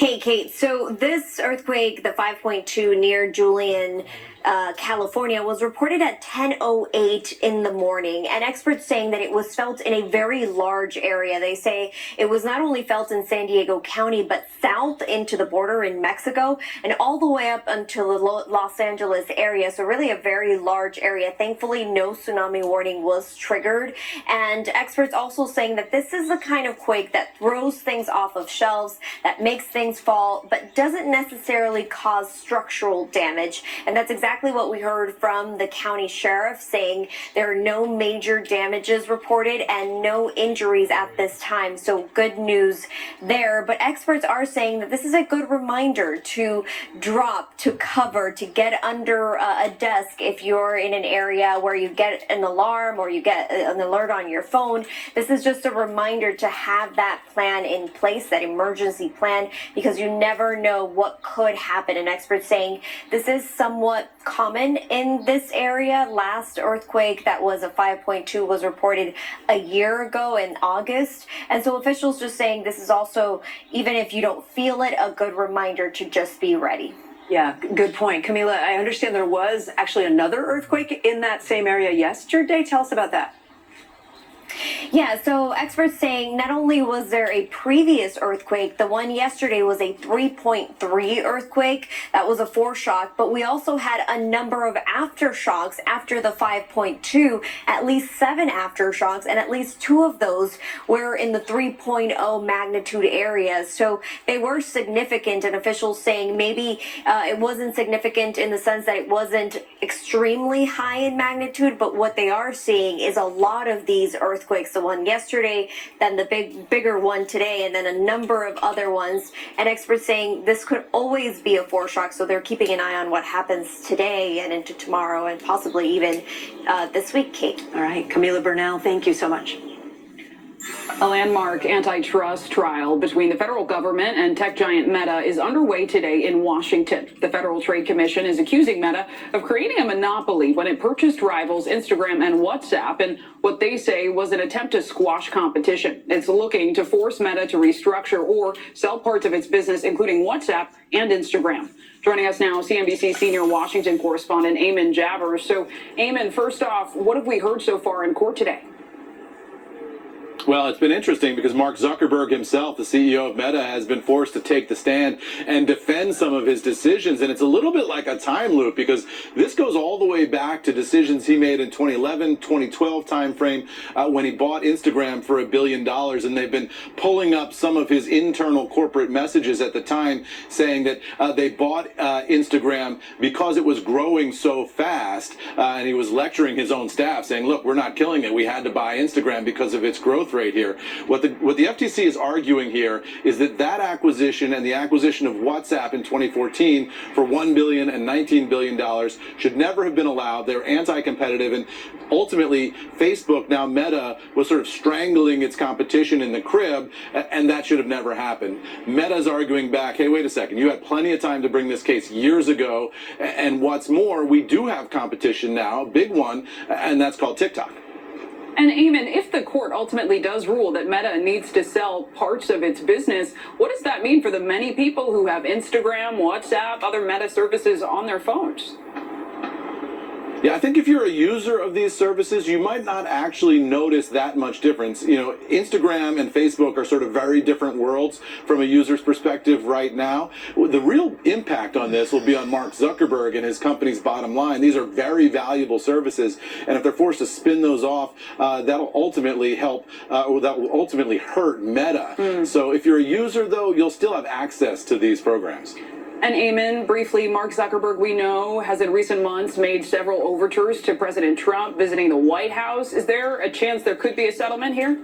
Hey, Kate. So this earthquake, the 5.2 near Julian, California, was reported at 10:08 in the morning, and experts saying that it was felt in a very large area. They say it was not only felt in Sandidego County, but south into the border in Mexico and all the way up until the Los Angeles area. So really a very large area. Thankfully, no tsunami warning was triggered. And experts also saying that this is the kind of quake that throws things off of shelves, that makes things fall, but doesn't necessarily cause structural damage. And that's exactly what we heard from the county sheriff, saying there are no major damages reported and no injuries at this time. So good news there. But experts are saying that this is a good reminder to drop, to cover, to get under a desk if you're in an area where you get an alarm or you get an alert on your phone. This is just a reminder to have that plan in place, that emergency plan, because you never know what could happen. And experts saying this is somewhat common in this area. Last earthquake that was a 5.2 was reported a year ago in August. And so officials just saying this is also, even if you don't feel it, a good reminder to just be ready. Yeah, good point. Camila, I understand there was actually another earthquake in that same area yesterday. Tell us about that. Yeah, so experts saying not only was there a previous earthquake, the one yesterday was a 3.3 earthquake. That was a foreshock, but we also had a number of aftershocks after the 5.2, at least 7 aftershocks, and at least 2 of those were in the 3.0 magnitude areas. So they were significant, and officials saying maybe it wasn't significant in the sense that it wasn't extremely high in magnitude, but what they are seeing is a lot of these earthquakes, the one yesterday, then the bigger one today, and then a number of other ones. And experts saying this could always be a foreshock, so they're keeping an eye on what happens today and into tomorrow and possibly even this week, Kate. All right, Camila Burnell, thank you so much. A landmark antitrust trial between the federal government and tech giant Meta is underway today in Washington. The Federal Trade Commission is accusing Meta of creating a monopoly when it purchased rivals Instagram and WhatsApp in what they say was an attempt to squash competition. It's looking to force Meta to restructure or sell parts of its business, including WhatsApp and Instagram. Joining us now, CNBC senior Washington correspondent Eamon Javers. So, Eamon, first off, what have we heard so far in court today? Well, it's been interesting because Mark Zuckerberg himself, the CEO of Meta, has been forced to take the stand and defend some of his decisions. And it's a little bit like a time loop because this goes all the way back to decisions he made in 2011, 2012 timeframe when he bought Instagram for $1 billion. And they've been pulling up some of his internal corporate messages at the time saying that they bought Instagram because it was growing so fast. And he was lecturing his own staff saying, look, we're not killing it. We had to buy Instagram because of its growth rate here. What the FTC is arguing here is that acquisition and the acquisition of WhatsApp in 2014 for $1 billion and $19 billion should never have been allowed. They're anti-competitive, and ultimately Facebook, now Meta, was sort of strangling its competition in the crib, and that should have never happened. Meta's arguing back, hey, wait a second, you had plenty of time to bring this case years ago, and what's more, we do have competition now, a big one, and that's called TikTok. And Eamon, if the court ultimately does rule that Meta needs to sell parts of its business, what does that mean for the many people who have Instagram, WhatsApp, other Meta services on their phones? Yeah, I think if you're a user of these services, you might not actually notice that much difference. You know, Instagram and Facebook are sort of very different worlds from a user's perspective right now. The real impact on this will be on Mark Zuckerberg and his company's bottom line. These are very valuable services, and if they're forced to spin those off, that'll ultimately help, or that will ultimately hurt Meta. So if you're a user, though, you'll still have access to these programs. And Eamon, briefly, Mark Zuckerberg, we know, has in recent months made several overtures to President Trump visiting the White House. Is there a chance there could be a settlement here?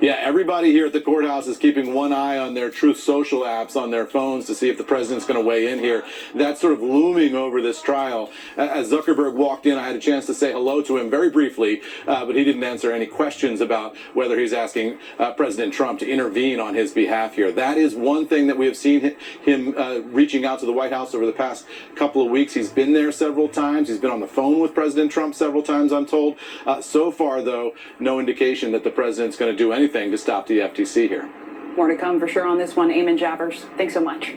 Yeah, everybody here at the courthouse is keeping one eye on their Truth Social apps on their phones to see if the president's going to weigh in here. That's sort of looming over this trial. As Zuckerberg walked in, I had a chance to say hello to him very briefly, but he didn't answer any questions about whether he's asking President Trump to intervene on his behalf here. That is one thing that we have seen him reaching out to the White House over the past couple of weeks. He's been there several times. He's been on the phone with President Trump several times, I'm told. So far, though, no indication that the president's going to do anything to stop the FTC here. More to come for sure on this one. Eamon Jabbers, thanks so much.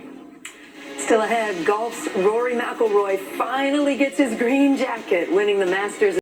Still ahead, golf's Rory McIlroy finally gets his green jacket, winning the Masters.